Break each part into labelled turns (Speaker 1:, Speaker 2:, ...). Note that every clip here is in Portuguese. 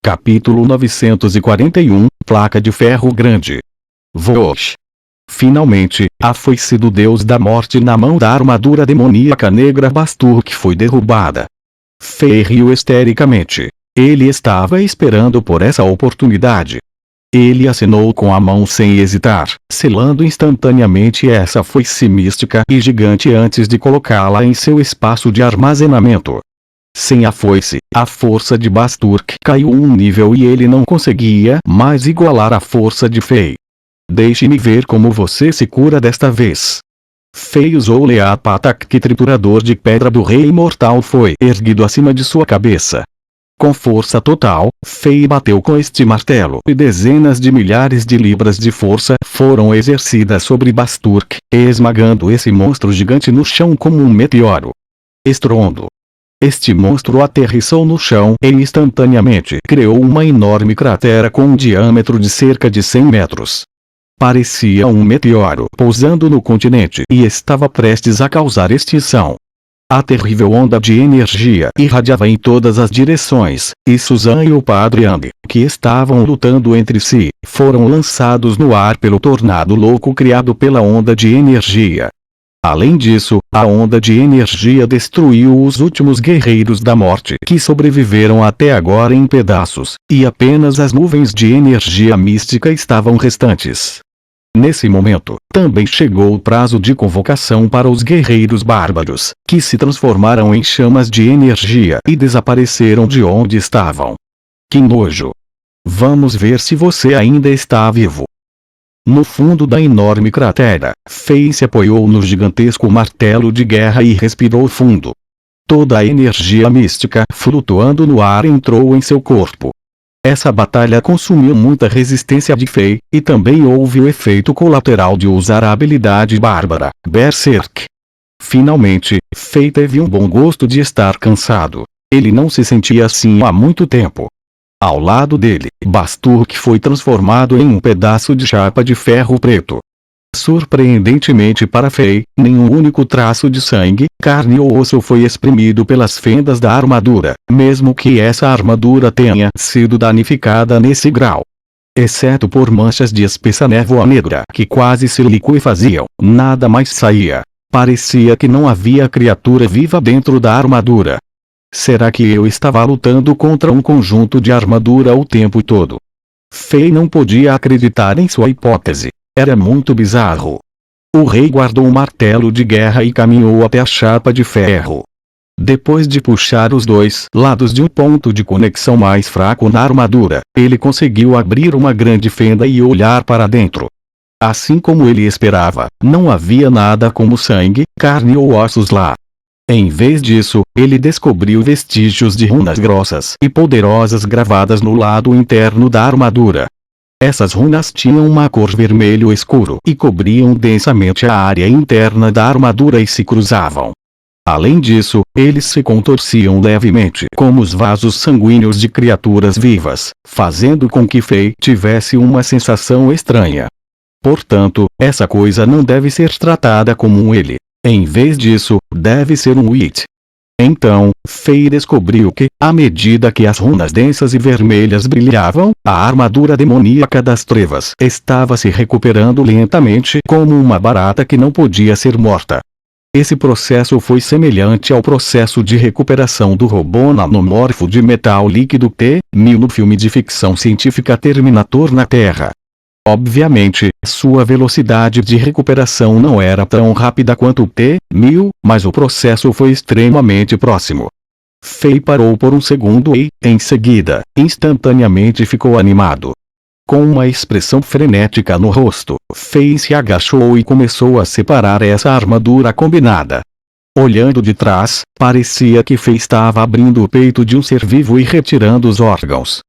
Speaker 1: Capítulo 941, Placa de Ferro Grande. Vosh. Finalmente, a foice do deus da morte na mão da armadura demoníaca negra Basturk foi derrubada. Fei riu histericamente. Ele estava esperando por essa oportunidade. Ele acenou com a mão sem hesitar, selando instantaneamente essa foice mística e gigante antes de colocá-la em seu espaço de armazenamento. Sem a foice, a força de Basturk caiu um nível e ele não conseguia mais igualar a força de Fei. Deixe-me ver como você se cura desta vez. Fei usou o Leapatak triturador de pedra do rei imortal foi erguido acima de sua cabeça. Com força total, Fei bateu com este martelo e dezenas de milhares de libras de força foram exercidas sobre Basturk, esmagando esse monstro gigante no chão como um meteoro. Estrondo. Este monstro aterrissou no chão e instantaneamente criou uma enorme cratera com um diâmetro de cerca de 100 metros. Parecia um meteoro pousando no continente e estava prestes a causar extinção. A terrível onda de energia irradiava em todas as direções, e Susan e o Padre Yang, que estavam lutando entre si, foram lançados no ar pelo tornado louco criado pela onda de energia. Além disso, a onda de energia destruiu os últimos guerreiros da morte que sobreviveram até agora em pedaços, e apenas as nuvens de energia mística estavam restantes. Nesse momento, também chegou o prazo de convocação para os guerreiros bárbaros, que se transformaram em chamas de energia e desapareceram de onde estavam. Que nojo! Vamos ver se você ainda está vivo. No fundo da enorme cratera, Fei se apoiou no gigantesco martelo de guerra e respirou fundo. Toda a energia mística flutuando no ar entrou em seu corpo. Essa batalha consumiu muita resistência de Fei, e também houve o efeito colateral de usar a habilidade bárbara, Berserk. Finalmente, Fei teve um bom gosto de estar cansado. Ele não se sentia assim há muito tempo. Ao lado dele, Basturk foi transformado em um pedaço de chapa de ferro preto. Surpreendentemente para Fei, nenhum único traço de sangue, carne ou osso foi exprimido pelas fendas da armadura, mesmo que essa armadura tenha sido danificada nesse grau. Exceto por manchas de espessa névoa negra que quase se liquefaziam, nada mais saía. Parecia que não havia criatura viva dentro da armadura. Será que eu estava lutando contra um conjunto de armadura o tempo todo? Fei não podia acreditar em sua hipótese. Era muito bizarro. O rei guardou o martelo de guerra e caminhou até a chapa de ferro. Depois de puxar os dois lados de um ponto de conexão mais fraco na armadura, ele conseguiu abrir uma grande fenda e olhar para dentro. Assim como ele esperava, não havia nada como sangue, carne ou ossos lá. Em vez disso, ele descobriu vestígios de runas grossas e poderosas gravadas no lado interno da armadura. Essas runas tinham uma cor vermelho escuro e cobriam densamente a área interna da armadura e se cruzavam. Além disso, eles se contorciam levemente como os vasos sanguíneos de criaturas vivas, fazendo com que Fei tivesse uma sensação estranha. Portanto, essa coisa não deve ser tratada como um ele. Em vez disso, deve ser um it. Então, Fei descobriu que, à medida que as runas densas e vermelhas brilhavam, a armadura demoníaca das trevas estava se recuperando lentamente como uma barata que não podia ser morta. Esse processo foi semelhante ao processo de recuperação do robô nanomorfo de metal líquido T-1000 no filme de ficção científica Terminator na Terra. Obviamente, sua velocidade de recuperação não era tão rápida quanto o T-1000, mas o processo foi extremamente próximo. Fei parou por um segundo e, em seguida, instantaneamente ficou animado. Com uma expressão frenética no rosto, Fei se agachou e começou a separar essa armadura combinada. Olhando de trás, parecia que Fei estava abrindo o peito de um ser vivo e retirando os órgãos.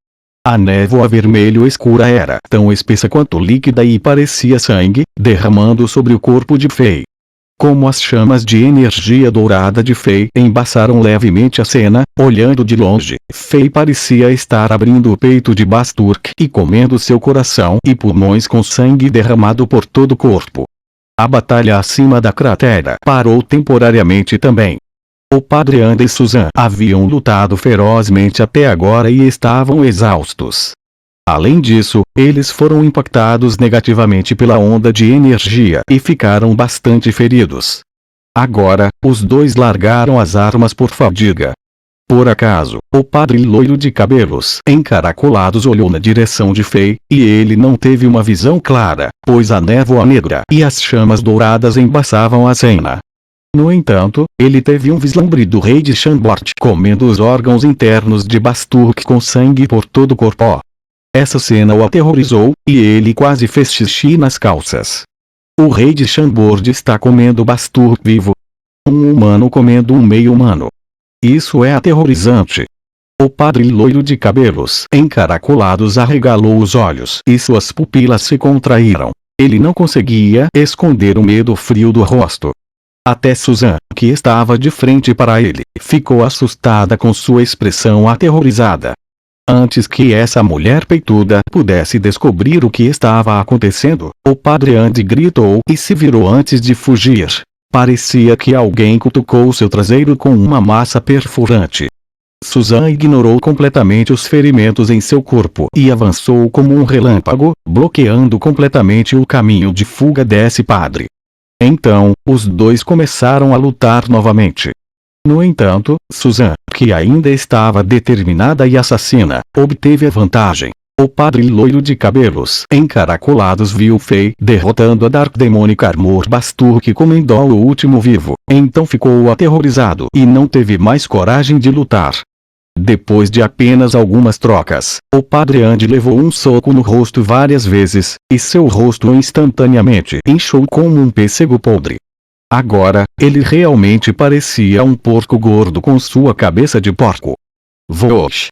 Speaker 1: A névoa vermelho escura era tão espessa quanto líquida e parecia sangue, derramando sobre o corpo de Fei. Como as chamas de energia dourada de Fei embaçaram levemente a cena, olhando de longe, Fei parecia estar abrindo o peito de Basturk e comendo seu coração e pulmões com sangue derramado por todo o corpo. A batalha acima da cratera parou temporariamente também. O padre Andy e Susan haviam lutado ferozmente até agora e estavam exaustos. Além disso, eles foram impactados negativamente pela onda de energia e ficaram bastante feridos. Agora, os dois largaram as armas por fadiga. Por acaso, o padre loiro de cabelos encaracolados olhou na direção de Fei, e ele não teve uma visão clara, pois a névoa negra e as chamas douradas embaçavam a cena. No entanto, ele teve um vislumbre do rei de Chambord comendo os órgãos internos de Basturk com sangue por todo o corpo. Essa cena o aterrorizou, e ele quase fez xixi nas calças. O rei de Chambord está comendo Basturk vivo. Um humano comendo um meio-humano. Isso é aterrorizante. O padre loiro de cabelos encaracolados arregalou os olhos e suas pupilas se contraíram. Ele não conseguia esconder o medo frio do rosto. Até Susan, que estava de frente para ele, ficou assustada com sua expressão aterrorizada. Antes que essa mulher peituda pudesse descobrir o que estava acontecendo, o padre Andy gritou e se virou antes de fugir. Parecia que alguém cutucou seu traseiro com uma massa perfurante. Susan ignorou completamente os ferimentos em seu corpo e avançou como um relâmpago, bloqueando completamente o caminho de fuga desse padre. Então, os dois começaram a lutar novamente. No entanto, Susan, que ainda estava determinada e assassina, obteve a vantagem. O padre loiro de cabelos encaracolados viu Fei derrotando a Dark Demonic Armor Basturk comendo o último vivo, então ficou aterrorizado e não teve mais coragem de lutar. Depois de apenas algumas trocas, o padre Andy levou um soco no rosto várias vezes, e seu rosto instantaneamente inchou como um pêssego podre. Agora, ele realmente parecia um porco gordo com sua cabeça de porco. Vosh!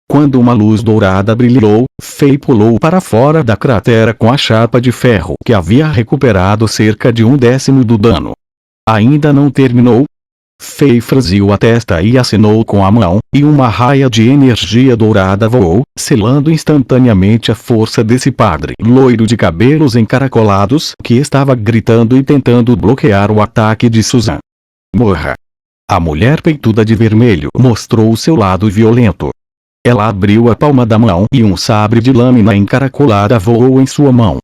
Speaker 1: Quando uma luz dourada brilhou, Fei pulou para fora da cratera com a chapa de ferro que havia recuperado cerca de 1/10 do dano. Ainda não terminou? Fei franziu a testa e acenou com a mão, e uma raia de energia dourada voou, selando instantaneamente a força desse padre loiro de cabelos encaracolados que estava gritando e tentando bloquear o ataque de Susan. Morra! A mulher peituda de vermelho mostrou seu lado violento. Ela abriu a palma da mão e um sabre de lâmina encaracolada voou em sua mão.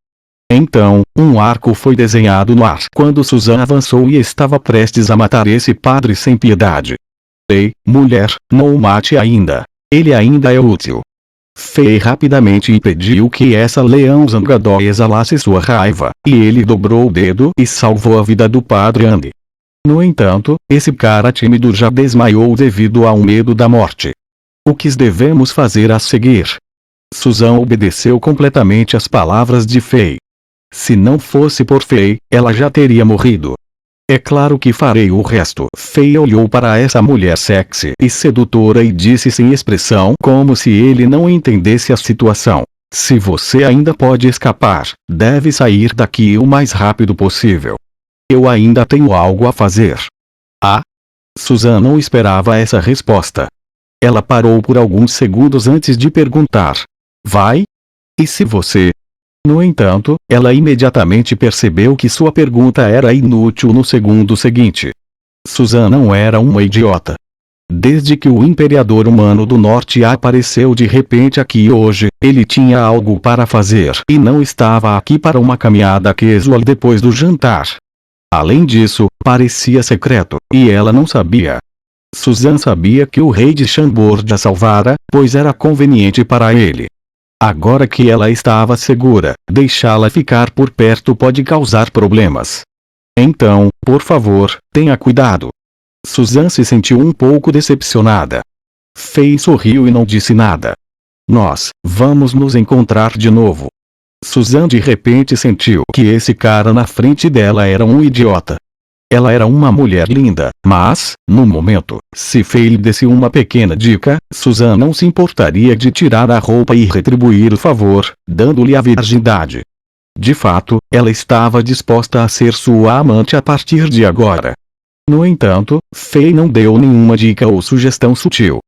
Speaker 1: Então, um arco foi desenhado no ar quando Susan avançou e estava prestes a matar esse padre sem piedade. Ei, mulher, não o mate ainda. Ele ainda é útil. Fei rapidamente impediu que essa leão zangado exalasse sua raiva, e ele dobrou o dedo e salvou a vida do padre Andy. No entanto, esse cara tímido já desmaiou devido ao medo da morte. O que devemos fazer a seguir? Susan obedeceu completamente às palavras de Fei. Se não fosse por Fei, ela já teria morrido. É claro que farei o resto. Fei olhou para essa mulher sexy e sedutora e disse sem expressão como se ele não entendesse a situação. Se você ainda pode escapar, deve sair daqui o mais rápido possível. Eu ainda tenho algo a fazer. Ah? Susan não esperava essa resposta. Ela parou por alguns segundos antes de perguntar. Vai? E se você... No entanto, ela imediatamente percebeu que sua pergunta era inútil no segundo seguinte. Susan não era uma idiota. Desde que o Imperador Humano do Norte apareceu de repente aqui hoje, ele tinha algo para fazer e não estava aqui para uma caminhada casual depois do jantar. Além disso, parecia secreto, e ela não sabia. Susan sabia que o rei de Chambord a salvara, pois era conveniente para ele. Agora que ela estava segura, deixá-la ficar por perto pode causar problemas. Então, por favor, tenha cuidado. Susan se sentiu um pouco decepcionada. Fei sorriu e não disse nada. Nós vamos nos encontrar de novo. Susan de repente sentiu que esse cara na frente dela era um idiota. Ela era uma mulher linda, mas, no momento, se Fei lhe desse uma pequena dica, Susan não se importaria de tirar a roupa e retribuir o favor, dando-lhe a virgindade. De fato, ela estava disposta a ser sua amante a partir de agora. No entanto, Fei não deu nenhuma dica ou sugestão sutil.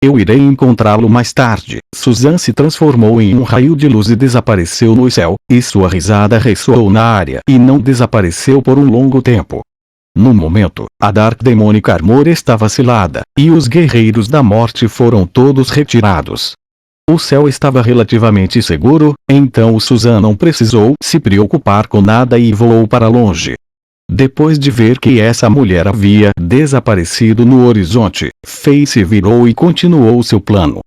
Speaker 1: Eu irei encontrá-lo mais tarde. Susan se transformou em um raio de luz e desapareceu no céu, e sua risada ressoou na área e não desapareceu por um longo tempo. No momento, a Dark Demonic Armor estava selada, e os guerreiros da morte foram todos retirados. O céu estava relativamente seguro, então Susan não precisou se preocupar com nada e voou para longe. Depois de ver que essa mulher havia desaparecido no horizonte, Faye se virou e continuou seu plano.